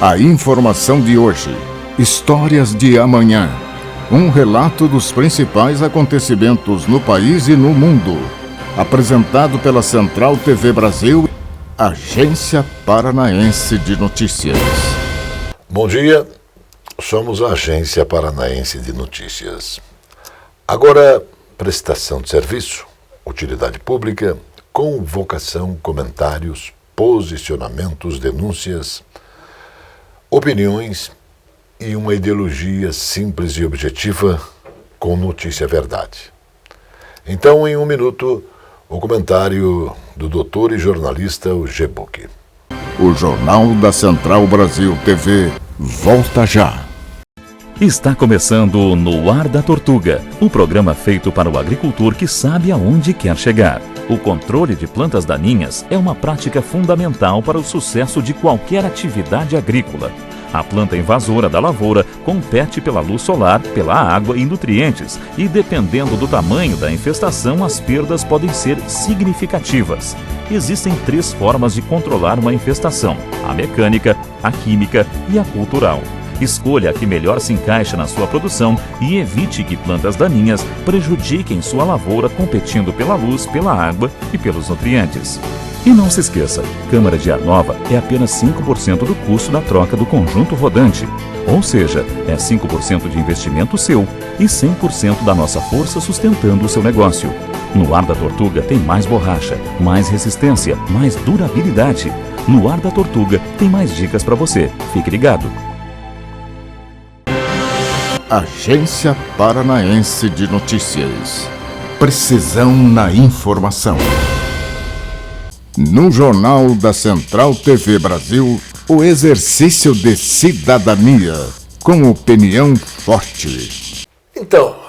A informação de hoje, histórias de amanhã. Um relato dos principais acontecimentos no país e no mundo. Apresentado pela Central TV Brasil, Agência Paranaense de Notícias. Bom dia, somos a Agência Paranaense de Notícias. Agora, prestação de serviço, utilidade pública, convocação, comentários, posicionamentos, denúncias, opiniões e uma ideologia simples e objetiva com notícia verdade. Então, em um minuto, o comentário do doutor e jornalista o G-Book. O Jornal da Central Brasil TV volta já. Está começando No Ar da Tortuga, o programa feito para o agricultor que sabe aonde quer chegar. O controle de plantas daninhas é uma prática fundamental para o sucesso de qualquer atividade agrícola. A planta invasora da lavoura compete pela luz solar, pela água e nutrientes, e dependendo do tamanho da infestação, as perdas podem ser significativas. Existem 3 formas de controlar uma infestação: a mecânica, a química e a cultural. Escolha a que melhor se encaixa na sua produção e evite que plantas daninhas prejudiquem sua lavoura competindo pela luz, pela água e pelos nutrientes. E não se esqueça, câmara de ar nova é apenas 5% do custo da troca do conjunto rodante. Ou seja, é 5% de investimento seu e 100% da nossa força sustentando o seu negócio. No Ar da Tortuga tem mais borracha, mais resistência, mais durabilidade. No Ar da Tortuga tem mais dicas para você. Fique ligado. Agência Paranaense de Notícias. Precisão na informação. No Jornal da Central TV Brasil, o exercício de cidadania, com opinião forte. Então,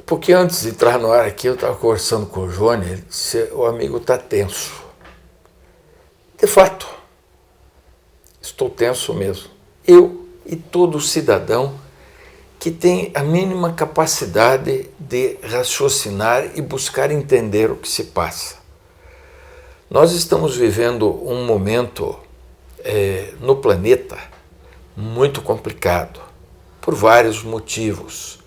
porque antes de entrar no ar aqui, eu estava conversando com o Johnny, ele disse: o amigo está tenso. De fato, estou tenso mesmo. Eu e todo cidadão que tem a mínima capacidade de raciocinar e buscar entender o que se passa. Nós estamos vivendo um momento no planeta muito complicado, por vários motivos.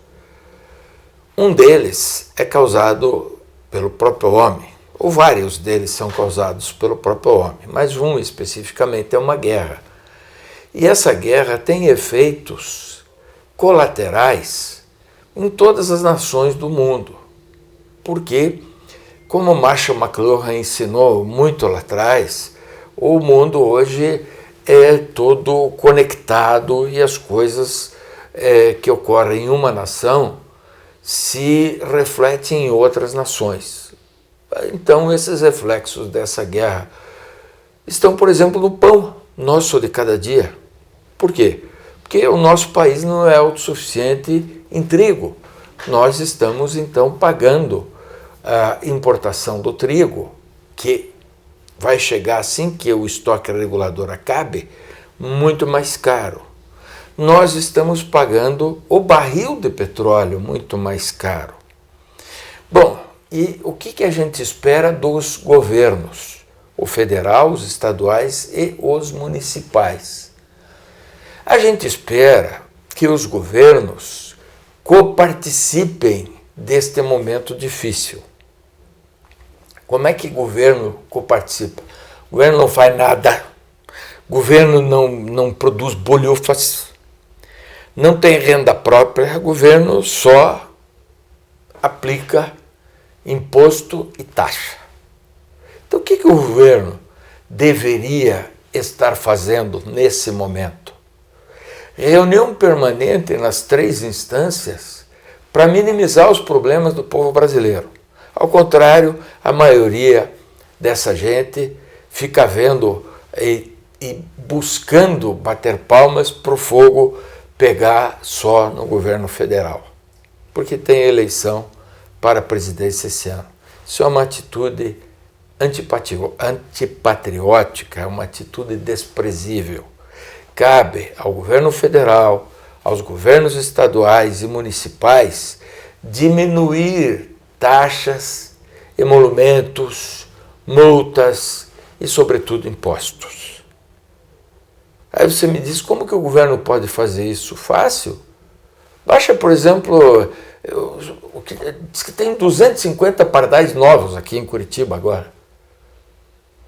Um deles é causado pelo próprio homem, ou vários deles são causados pelo próprio homem, mas um especificamente é uma guerra. E essa guerra tem efeitos colaterais em todas as nações do mundo, porque, como Marshall McLuhan ensinou muito lá atrás, o mundo hoje é todo conectado e as coisas que ocorrem em uma nação se refletem em outras nações. Então, esses reflexos dessa guerra estão, por exemplo, no pão nosso de cada dia. Por quê? Porque o nosso país não é autossuficiente em trigo. Nós estamos, então, pagando a importação do trigo, que vai chegar assim que o estoque regulador acabe, muito mais caro. Nós estamos pagando o barril de petróleo muito mais caro. Bom, e o que a gente espera dos governos? O federal, os estaduais e os municipais. A gente espera que os governos coparticipem deste momento difícil. Como é que o governo coparticipa? O governo não faz nada, o governo não produz bolhufas, não tem renda própria, o governo só aplica imposto e taxa. Então, o que o governo deveria estar fazendo nesse momento? Reunião permanente nas 3 instâncias para minimizar os problemas do povo brasileiro. Ao contrário, a maioria dessa gente fica vendo e buscando bater palmas para o fogo pegar só no governo federal, porque tem eleição para a presidência esse ano. Isso é uma atitude antipatriótica, é uma atitude desprezível. Cabe ao governo federal, aos governos estaduais e municipais diminuir taxas, emolumentos, multas e, sobretudo, impostos. Aí você me diz, como que o governo pode fazer isso? Fácil. Baixa, por exemplo, diz que tem 250 pardais novos aqui em Curitiba agora.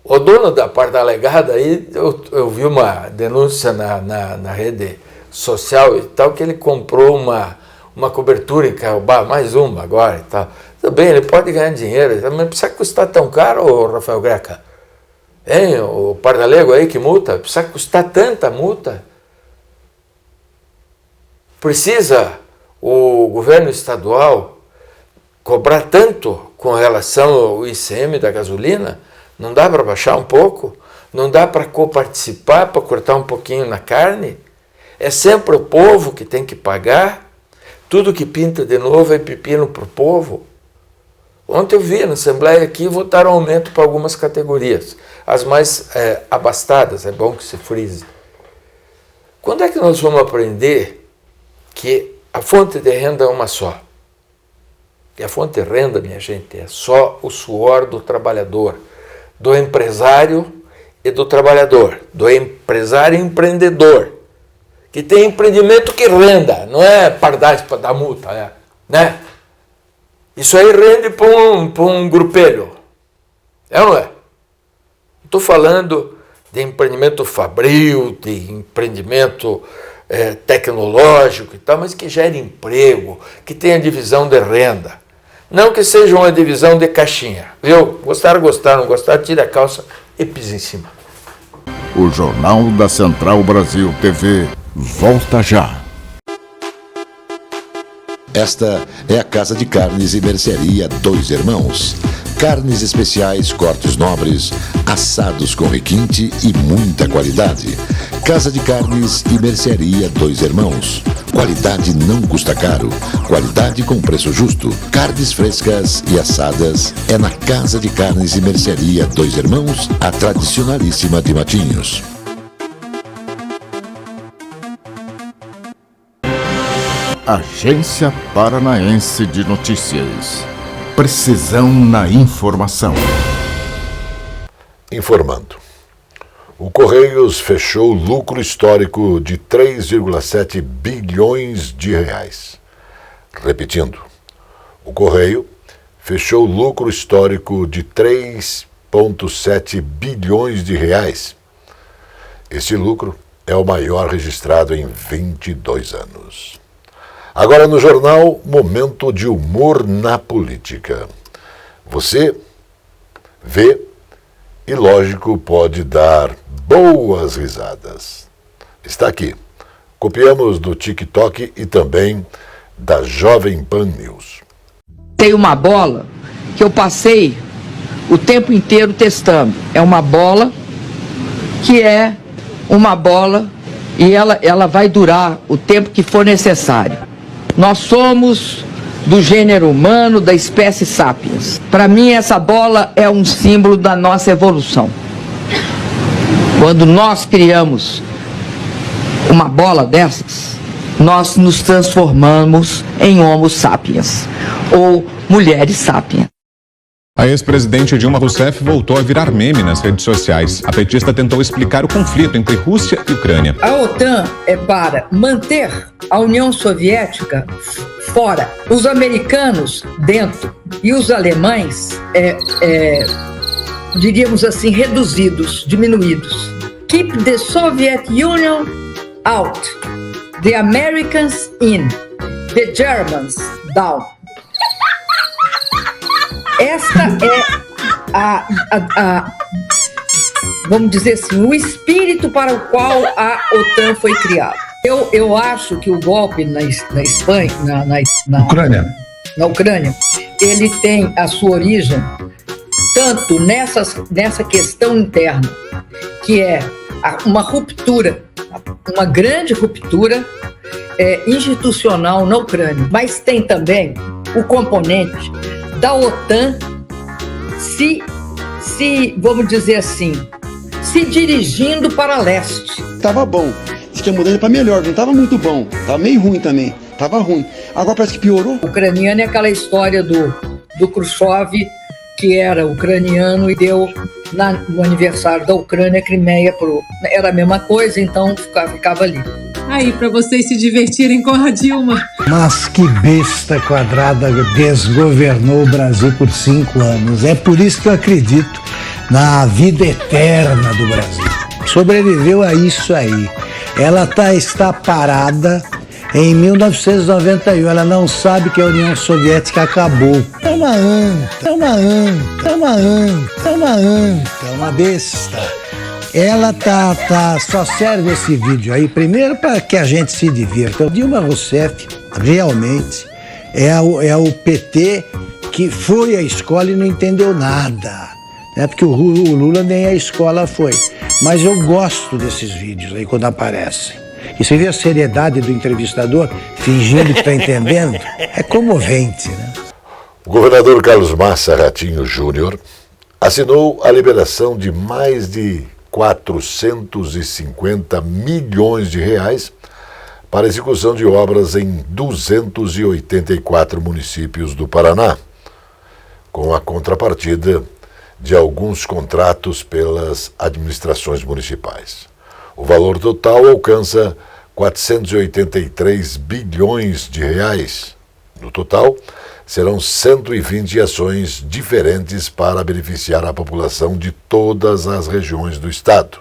O dono da pardalegada aí, eu vi uma denúncia na rede social e tal, que ele comprou uma cobertura em Caiobá, mais uma agora e tal. Tudo bem, ele pode ganhar dinheiro, mas precisa custar tão caro, Rafael Greca? Hein, o pardalego aí que multa? Precisa custar tanta multa? Precisa o governo estadual cobrar tanto com relação ao ICM da gasolina? Não dá para baixar um pouco? Não dá para coparticipar, para cortar um pouquinho na carne? É sempre o povo que tem que pagar? Tudo que pinta de novo é pepino para o povo? Ontem eu vi na Assembleia aqui votaram aumento para algumas categorias. As mais abastadas, é bom que se frise. Quando é que nós vamos aprender que a fonte de renda é uma só? E a fonte de renda, minha gente, é só o suor do trabalhador, do empresário e do trabalhador, do empresário e empreendedor, que tem empreendimento que renda, não é pardais para dar multa, né? Isso aí rende para um grupelho, é ou não é? Estou falando de empreendimento fabril, de empreendimento tecnológico e tal, mas que gere emprego, que tenha divisão de renda. Não que seja uma divisão de caixinha, viu? Gostaram, não gostaram, tira a calça e pisa em cima. O Jornal da Central Brasil TV volta já. Esta é a Casa de Carnes e Mercearia Dois Irmãos. Carnes especiais, cortes nobres, assados com requinte e muita qualidade. Casa de Carnes e Mercearia Dois Irmãos. Qualidade não custa caro. Qualidade com preço justo. Carnes frescas e assadas é na Casa de Carnes e Mercearia Dois Irmãos, a tradicionalíssima de Matinhos. Agência Paranaense de Notícias. Precisão na informação. Informando. O Correios fechou lucro histórico de 3,7 bilhões de reais. Repetindo, o Correio fechou lucro histórico de 3,7 bilhões de reais. Esse lucro é o maior registrado em 22 anos. Agora no jornal, momento de humor na política. Você vê e, lógico, pode dar boas risadas. Está aqui. Copiamos do TikTok e também da Jovem Pan News. Tem uma bola que eu passei o tempo inteiro testando. É uma bola que é uma bola e ela vai durar o tempo que for necessário. Nós somos do gênero humano, da espécie Sapiens. Para mim, essa bola é um símbolo da nossa evolução. Quando nós criamos uma bola dessas, nós nos transformamos em Homo sapiens, ou mulheres sapiens. A ex-presidente Dilma Rousseff voltou a virar meme nas redes sociais. A petista tentou explicar o conflito entre Rússia e Ucrânia. A OTAN é para manter a União Soviética fora, os americanos dentro e os alemães, diríamos assim, reduzidos, diminuídos. Keep the Soviet Union out, the Americans in, the Germans down. Esta é vamos dizer assim, o espírito para o qual a OTAN foi criada. Eu acho que o golpe na Espanha, na Ucrânia, ele tem a sua origem tanto nessa questão interna, que é uma ruptura, uma grande ruptura institucional na Ucrânia, mas tem também o componente da OTAN vamos dizer assim, se dirigindo para leste. Tava bom, diz que a mudança para melhor, não tava muito bom, tava meio ruim também, tava ruim. Agora parece que piorou. O ucraniano é aquela história do Khrushchev, que era ucraniano e deu no aniversário da Ucrânia, Crimeia era a mesma coisa, então ficava ali. Aí, para vocês se divertirem com a Dilma. Mas que besta quadrada desgovernou o Brasil por 5 anos. É por isso que eu acredito na vida eterna do Brasil. Sobreviveu a isso aí. Ela está parada em 1991. Ela não sabe que a União Soviética acabou. É uma anta, é uma besta. Ela só serve esse vídeo aí, primeiro para que a gente se divirta. Dilma Rousseff, realmente, é o PT que foi à escola e não entendeu nada. Né? Porque o Lula nem à escola foi. Mas eu gosto desses vídeos aí, quando aparecem. E você vê a seriedade do entrevistador, fingindo que está entendendo, é comovente, né? O governador Carlos Massa Ratinho Júnior assinou a liberação de mais de 450 milhões de reais para execução de obras em 284 municípios do Paraná, com a contrapartida de alguns contratos pelas administrações municipais. O valor total alcança 483 bilhões de reais. No total, serão 120 ações diferentes para beneficiar a população de todas as regiões do estado.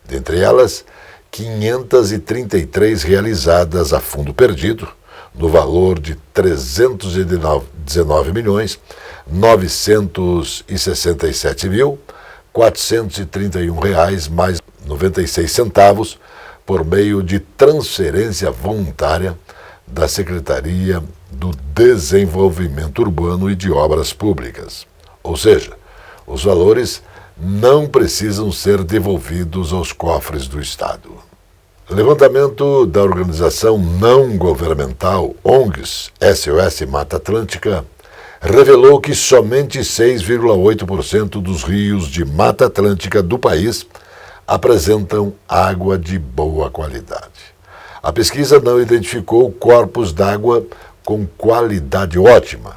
Dentre elas, 533 realizadas a fundo perdido, no valor de R$ 319.967.431 mais 96 centavos por meio de transferência voluntária da Secretaria do Desenvolvimento Urbano e de Obras Públicas. Ou seja, os valores não precisam ser devolvidos aos cofres do Estado. O levantamento da organização não governamental ONGs SOS Mata Atlântica revelou que somente 6,8% dos rios de Mata Atlântica do país apresentam água de boa qualidade. A pesquisa não identificou corpos d'água com qualidade ótima.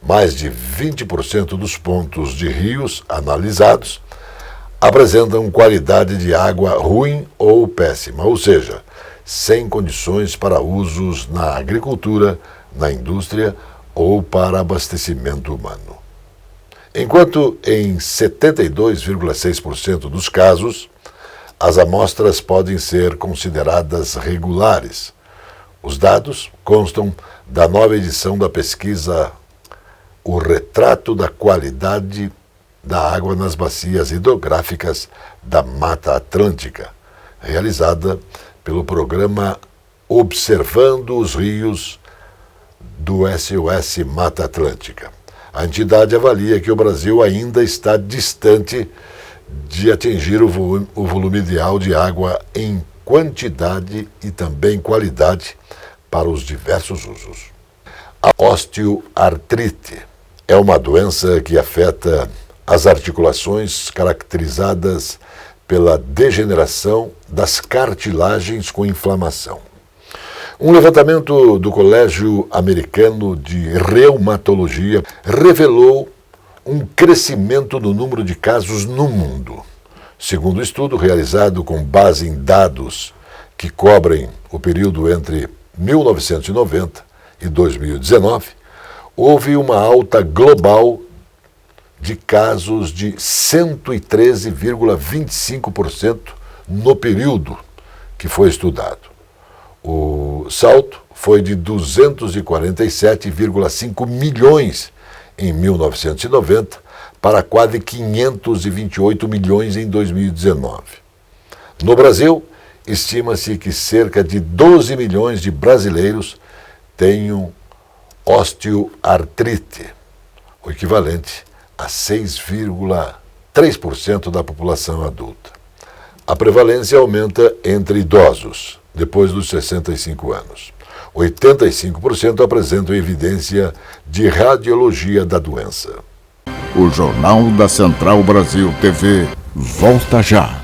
Mais de 20% dos pontos de rios analisados apresentam qualidade de água ruim ou péssima, ou seja, sem condições para usos na agricultura, na indústria ou para abastecimento humano. Enquanto em 72,6% dos casos, as amostras podem ser consideradas regulares. Os dados constam da nova edição da pesquisa O Retrato da Qualidade da Água nas Bacias Hidrográficas da Mata Atlântica, realizada pelo programa Observando os Rios do SOS Mata Atlântica. A entidade avalia que o Brasil ainda está distante de atingir o volume ideal de água em quantidade e também qualidade para os diversos usos. A osteoartrite é uma doença que afeta as articulações caracterizadas pela degeneração das cartilagens com inflamação. Um levantamento do Colégio Americano de Reumatologia revelou um crescimento no número de casos no mundo. Segundo o estudo realizado com base em dados que cobrem o período entre 1990 e 2019, houve uma alta global de casos de 113,25% no período que foi estudado. O salto foi de 247,5 milhões em 1990 para quase 528 milhões em 2019. No Brasil, estima-se que cerca de 12 milhões de brasileiros tenham osteoartrite, o equivalente a 6,3% da população adulta. A prevalência aumenta entre idosos, depois dos 65 anos. 85% apresentam evidência de radiologia da doença. O Jornal da Central Brasil TV volta já.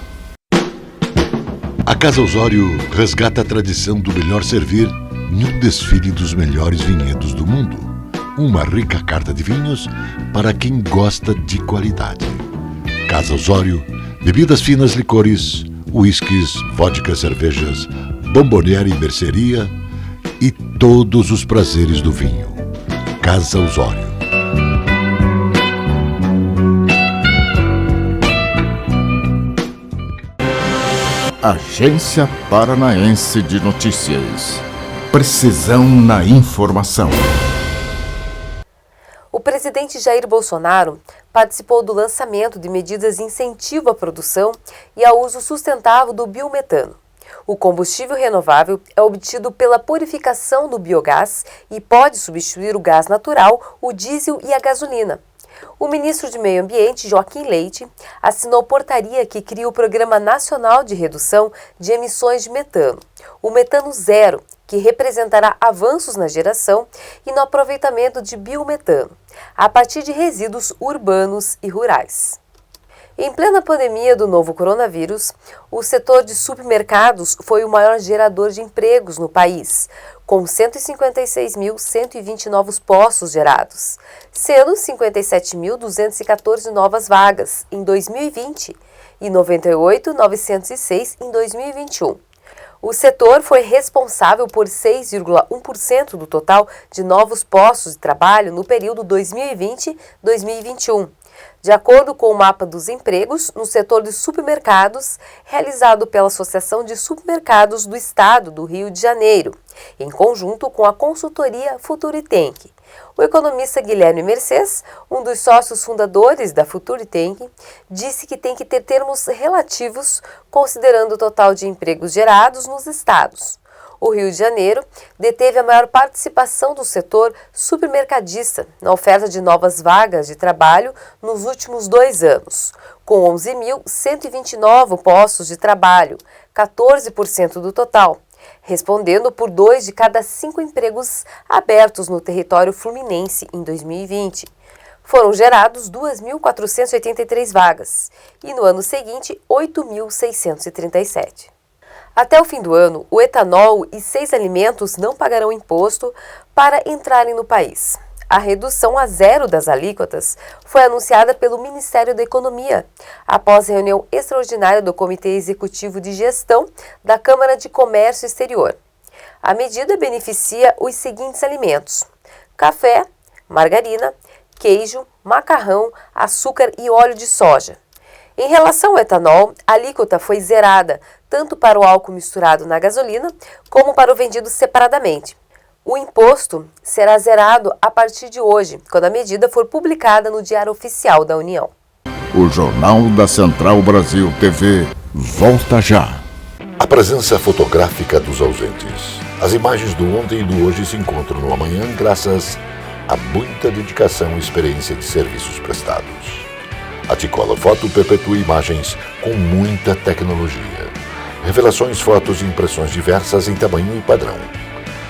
A Casa Osório resgata a tradição do melhor servir em um desfile dos melhores vinhedos do mundo. Uma rica carta de vinhos para quem gosta de qualidade. Casa Osório, bebidas finas, licores, uísques, vodkas, cervejas, bomboniere e mercearia e todos os prazeres do vinho. Casa Osório. Agência Paranaense de Notícias. Precisão na informação. O presidente Jair Bolsonaro participou do lançamento de medidas de incentivo à produção e ao uso sustentável do biometano. O combustível renovável é obtido pela purificação do biogás e pode substituir o gás natural, o diesel e a gasolina. O ministro de Meio Ambiente, Joaquim Leite, assinou portaria que cria o Programa Nacional de Redução de Emissões de Metano, o Metano Zero, que representará avanços na geração e no aproveitamento de biometano, a partir de resíduos urbanos e rurais. Em plena pandemia do novo coronavírus, o setor de supermercados foi o maior gerador de empregos no país, com 156.120 novos postos gerados, sendo 57.214 novas vagas em 2020 e 98.906 em 2021. O setor foi responsável por 6,1% do total de novos postos de trabalho no período 2020-2021, de acordo com o mapa dos empregos no setor de supermercados, realizado pela Associação de Supermercados do Estado do Rio de Janeiro, em conjunto com a consultoria Futuritech. O economista Guilherme Mercês, um dos sócios fundadores da Futuritech, disse que tem que ter termos relativos, considerando o total de empregos gerados nos estados. O Rio de Janeiro deteve a maior participação do setor supermercadista na oferta de novas vagas de trabalho nos últimos 2 anos, com 11.129 postos de trabalho, 14% do total, respondendo por 2 de cada 5 empregos abertos no território fluminense em 2020. Foram gerados 2.483 vagas e, no ano seguinte, 8.637. Até o fim do ano, o etanol e 6 alimentos não pagarão imposto para entrarem no país. A redução a 0 das alíquotas foi anunciada pelo Ministério da Economia, após reunião extraordinária do Comitê Executivo de Gestão da Câmara de Comércio Exterior. A medida beneficia os seguintes alimentos: café, margarina, queijo, macarrão, açúcar e óleo de soja. Em relação ao etanol, a alíquota foi zerada, tanto para o álcool misturado na gasolina, como para o vendido separadamente. O imposto será zerado a partir de hoje, quando a medida for publicada no Diário Oficial da União. O Jornal da Central Brasil TV volta já. A presença fotográfica dos ausentes. As imagens do ontem e do hoje se encontram no amanhã graças a muita dedicação e experiência de serviços prestados. A T-Color Foto perpetua imagens com muita tecnologia. Revelações, fotos e impressões diversas em tamanho e padrão.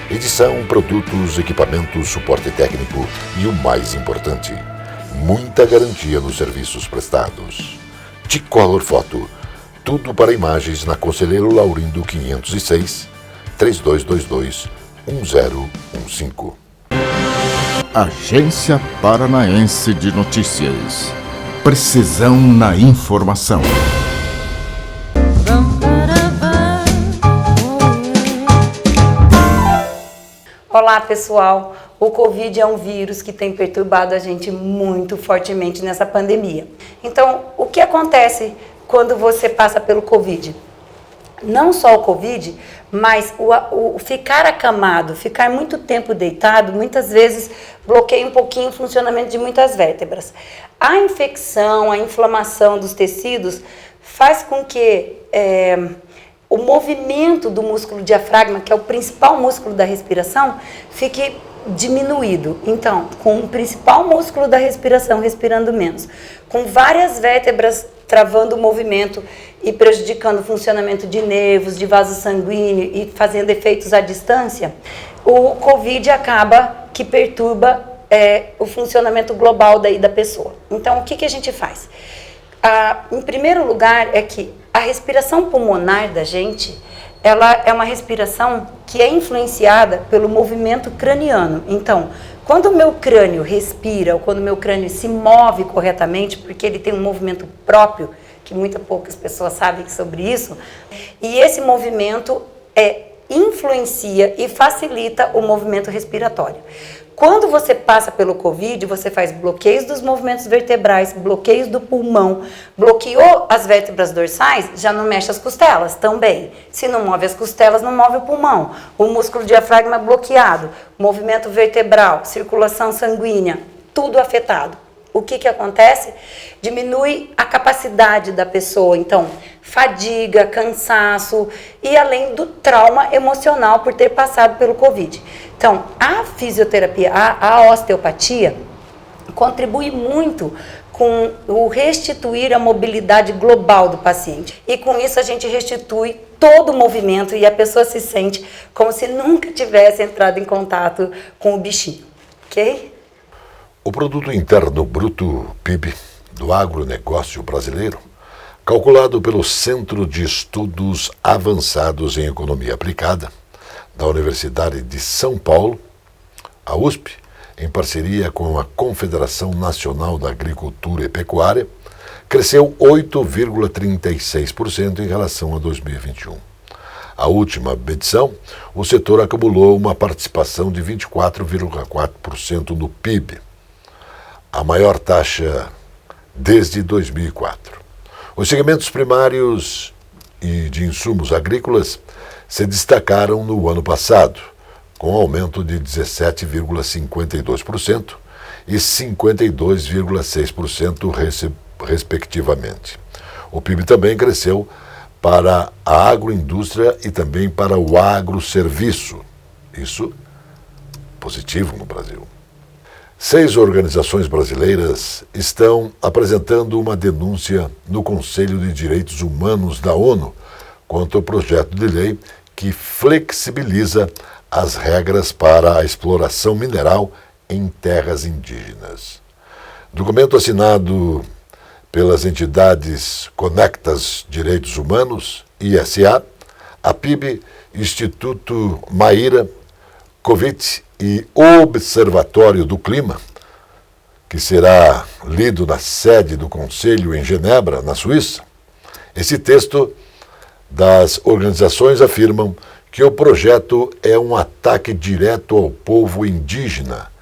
Edição, produtos, equipamentos, suporte técnico e o mais importante, muita garantia nos serviços prestados. T-Color Foto, tudo para imagens na Conselheiro Laurindo 506, 3222-1015. Agência Paranaense de Notícias. Precisão na informação. Olá, pessoal. O Covid é um vírus que tem perturbado a gente muito fortemente nessa pandemia. Então, o que acontece quando você passa pelo Covid? Não só o Covid, mas o ficar acamado, ficar muito tempo deitado, muitas vezes bloqueia um pouquinho o funcionamento de muitas vértebras. A infecção, a inflamação dos tecidos faz com que o movimento do músculo diafragma, que é o principal músculo da respiração, fique diminuído. Então, com o principal músculo da respiração respirando menos, com várias vértebras travando o movimento e prejudicando o funcionamento de nervos, de vaso sanguíneo e fazendo efeitos à distância, o Covid acaba que perturba o funcionamento global da pessoa. Então, o que a gente faz? Em primeiro lugar, é que a respiração pulmonar da gente, ela é uma respiração que é influenciada pelo movimento craniano. Então, Quando o meu crânio respira, ou quando o meu crânio se move corretamente, porque ele tem um movimento próprio, que muitas poucas pessoas sabem sobre isso, e esse movimento influencia e facilita o movimento respiratório. Quando você passa pelo Covid, você faz bloqueios dos movimentos vertebrais, bloqueios do pulmão, bloqueou as vértebras dorsais, já não mexe as costelas também. Se não move as costelas, não move o pulmão. O músculo diafragma bloqueado, movimento vertebral, circulação sanguínea, tudo afetado. O que acontece? Diminui a capacidade da pessoa, então, fadiga, cansaço e além do trauma emocional por ter passado pelo Covid. Então, a fisioterapia, a osteopatia, contribui muito com o restituir a mobilidade global do paciente. E com isso a gente restitui todo o movimento e a pessoa se sente como se nunca tivesse entrado em contato com o bichinho, ok? O Produto Interno Bruto, PIB, do agronegócio brasileiro, calculado pelo Centro de Estudos Avançados em Economia Aplicada, da Universidade de São Paulo, a USP, em parceria com a Confederação Nacional da Agricultura e Pecuária, cresceu 8,36% em relação a 2021. A última medição, o setor acumulou uma participação de 24,4% no PIB, a maior taxa desde 2004. Os segmentos primários e de insumos agrícolas se destacaram no ano passado, com aumento de 17,52% e 52,6% respectivamente. O PIB também cresceu para a agroindústria e também para o agroserviço. Isso positivo no Brasil. 6 organizações brasileiras estão apresentando uma denúncia no Conselho de Direitos Humanos da ONU contra o projeto de lei que flexibiliza as regras para a exploração mineral em terras indígenas. Documento assinado pelas entidades Conectas Direitos Humanos, ISA, a PIB, Instituto Maíra, Covid e Observatório do Clima, que será lido na sede do Conselho em Genebra, na Suíça. Esse texto das organizações afirmam que o projeto é um ataque direto ao povo indígena,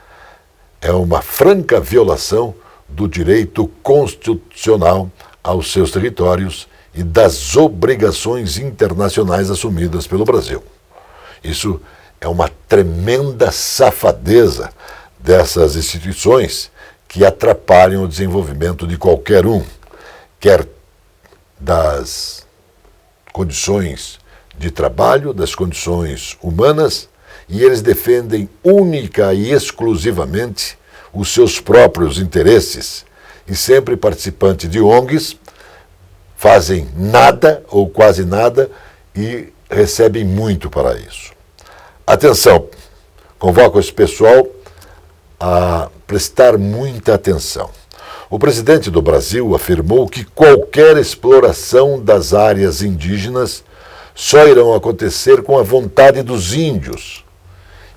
é uma franca violação do direito constitucional aos seus territórios e das obrigações internacionais assumidas pelo Brasil. Isso é uma tremenda safadeza dessas instituições que atrapalham o desenvolvimento de qualquer um, quer das condições de trabalho, das condições humanas, e eles defendem única e exclusivamente os seus próprios interesses, e sempre participantes de ONGs, fazem nada ou quase nada e recebem muito para isso. Atenção, convoco esse pessoal a prestar muita atenção. O presidente do Brasil afirmou que qualquer exploração das áreas indígenas só irão acontecer com a vontade dos índios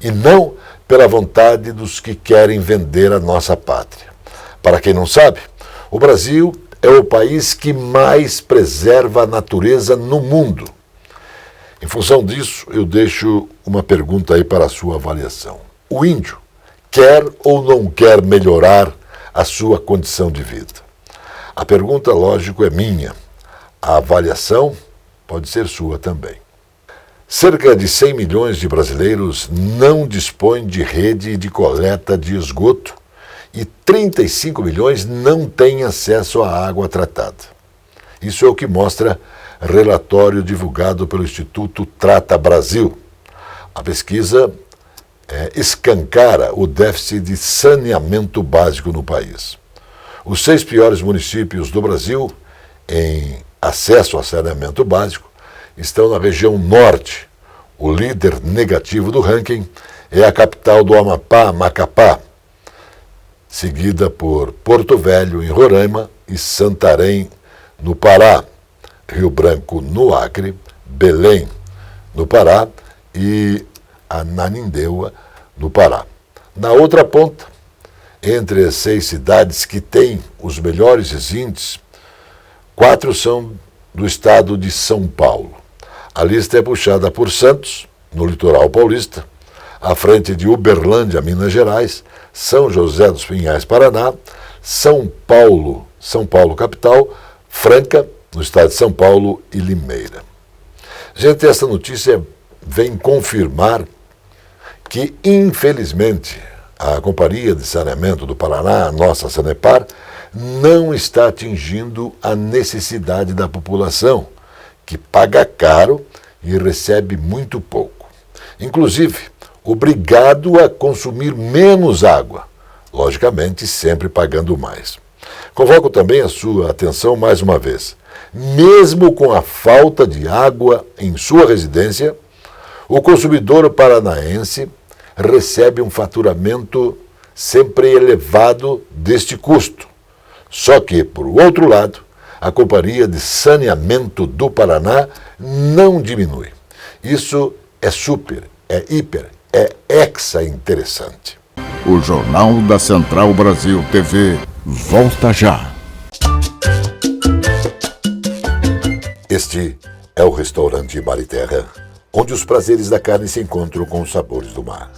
e não pela vontade dos que querem vender a nossa pátria. Para quem não sabe, o Brasil é o país que mais preserva a natureza no mundo. Em função disso, eu deixo uma pergunta aí para a sua avaliação. O índio quer ou não quer melhorar a sua condição de vida? A pergunta, lógico, é minha. A avaliação pode ser sua também. Cerca de 100 milhões de brasileiros não dispõem de rede de coleta de esgoto e 35 milhões não têm acesso à água tratada. Isso é o que mostra relatório divulgado pelo Instituto Trata Brasil. A pesquisa escancara o déficit de saneamento básico no país. Os 6 piores municípios do Brasil em acesso a saneamento básico estão na região norte. O líder negativo do ranking é a capital do Amapá, Macapá, seguida por Porto Velho, em Roraima, e Santarém, no Pará, Rio Branco, no Acre, Belém, no Pará, e Ananindeua, no Pará. Na outra ponta, entre as 6 cidades que têm os melhores índices, 4 são do estado de São Paulo. A lista é puxada por Santos, no litoral paulista, à frente de Uberlândia, Minas Gerais, São José dos Pinhais, Paraná, São Paulo capital, Franca, no estado de São Paulo, e Limeira. Gente, essa notícia vem confirmar que, infelizmente, a Companhia de Saneamento do Paraná, a nossa Sanepar, não está atingindo a necessidade da população, que paga caro e recebe muito pouco. Inclusive, obrigado a consumir menos água, logicamente sempre pagando mais. Convoco também a sua atenção mais uma vez. Mesmo com a falta de água em sua residência, o consumidor paranaense recebe um faturamento sempre elevado deste custo. Só que, por outro lado, a Companhia de Saneamento do Paraná não diminui. Isso é super, é hiper, é hexa interessante. O Jornal da Central Brasil TV volta já. Este é o restaurante Mar e Terra, onde os prazeres da carne se encontram com os sabores do mar.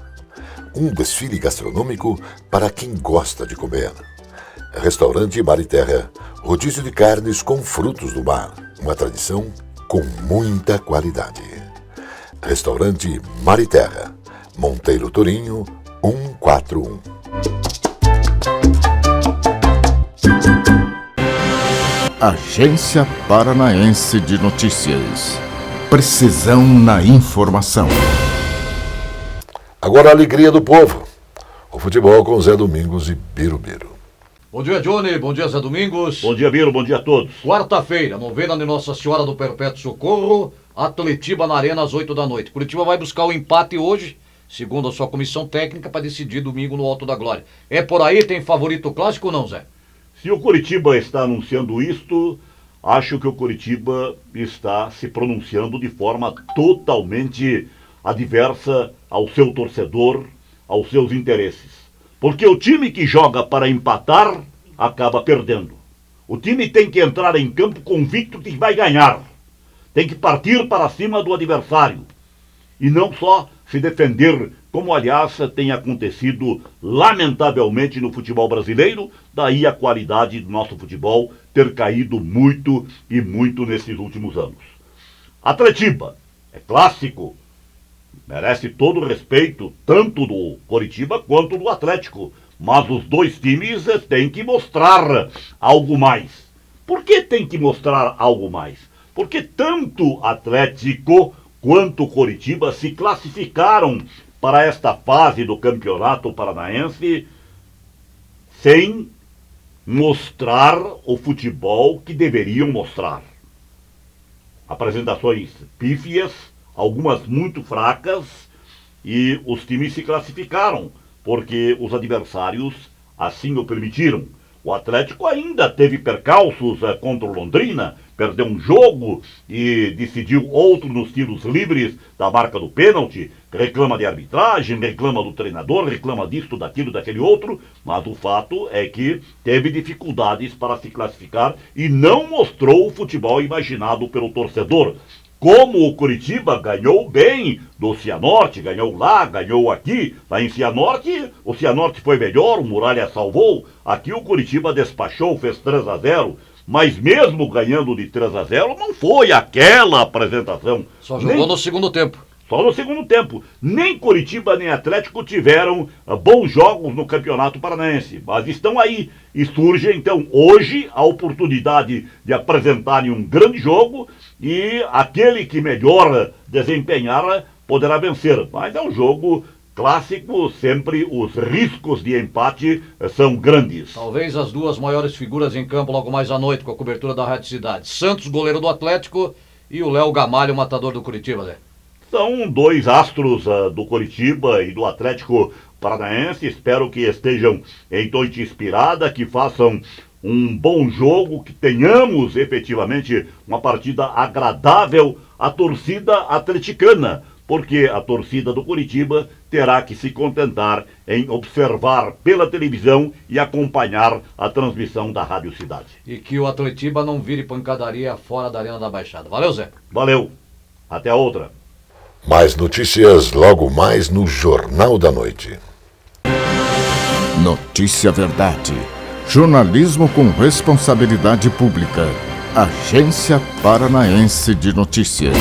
Um desfile gastronômico para quem gosta de comer. Restaurante Mar e Terra, rodízio de carnes com frutos do mar, uma tradição com muita qualidade. Restaurante Mar e Terra, Monteiro Torinho, 141. Agência Paranaense de Notícias. Precisão na informação. Agora a alegria do povo. O futebol com Zé Domingos e Birubiru. Bom dia, Johnny. Bom dia, Zé Domingos. Bom dia, Biro. Bom dia a todos. Quarta-feira, novena de Nossa Senhora do Perpétuo Socorro, Atletiba na Arena às 8 da noite. Curitiba vai buscar o empate hoje, segundo a sua comissão técnica, para decidir domingo no Alto da Glória. É por aí? Tem favorito clássico ou não, Zé? Se o Curitiba está anunciando isto, acho que o Curitiba está se pronunciando de forma totalmente adversa ao seu torcedor, aos seus interesses. Porque o time que joga para empatar, acaba perdendo. O time tem que entrar em campo convicto que vai ganhar. Tem que partir para cima do adversário. E não só se defender, como aliás tem acontecido lamentavelmente no futebol brasileiro, daí a qualidade do nosso futebol ter caído muito e muito nesses últimos anos. Atletiba, é clássico, merece todo o respeito, tanto do Coritiba quanto do Atlético. Mas os dois times têm que mostrar algo mais. Por que tem que mostrar algo mais? Porque tanto Atlético quanto Coritiba se classificaram para esta fase do Campeonato Paranaense sem mostrar o futebol que deveriam mostrar. Apresentações pífias, algumas muito fracas, e os times se classificaram, porque os adversários assim o permitiram. O Atlético ainda teve percalços contra o Londrina, perdeu um jogo e decidiu outro nos tiros livres da marca do pênalti, reclama de arbitragem, reclama do treinador, reclama disto, daquilo, daquele outro, mas o fato é que teve dificuldades para se classificar e não mostrou o futebol imaginado pelo torcedor. Como o Curitiba ganhou bem do Cianorte, ganhou lá, ganhou aqui, lá em Cianorte, o Cianorte foi melhor, o Muralha salvou, aqui o Curitiba despachou, fez 3-0, mas mesmo ganhando de 3-0, não foi aquela apresentação. Só jogou no segundo tempo. Só no segundo tempo. Nem Curitiba nem Atlético tiveram bons jogos no Campeonato Paranaense, mas estão aí. E surge então hoje a oportunidade de apresentarem um grande jogo e aquele que melhor desempenhar poderá vencer. Mas é um jogo clássico, sempre os riscos de empate são grandes. Talvez as duas maiores figuras em campo logo mais à noite com a cobertura da Rádio Cidade. Santos, goleiro do Atlético, e o Léo Gamalho, matador do Curitiba, né? São dois astros do Coritiba e do Atlético Paranaense. Espero que estejam em noite inspirada, que façam um bom jogo, que tenhamos efetivamente uma partida agradável à torcida atleticana. porque a torcida do Coritiba terá que se contentar em observar pela televisão e acompanhar a transmissão da Rádio Cidade. E que o Atletiba não vire pancadaria fora da Arena da Baixada. Valeu, Zé. Valeu. Até a outra. Mais notícias logo mais no Jornal da Noite. Notícia Verdade. Jornalismo com responsabilidade pública. Agência Paranaense de Notícias.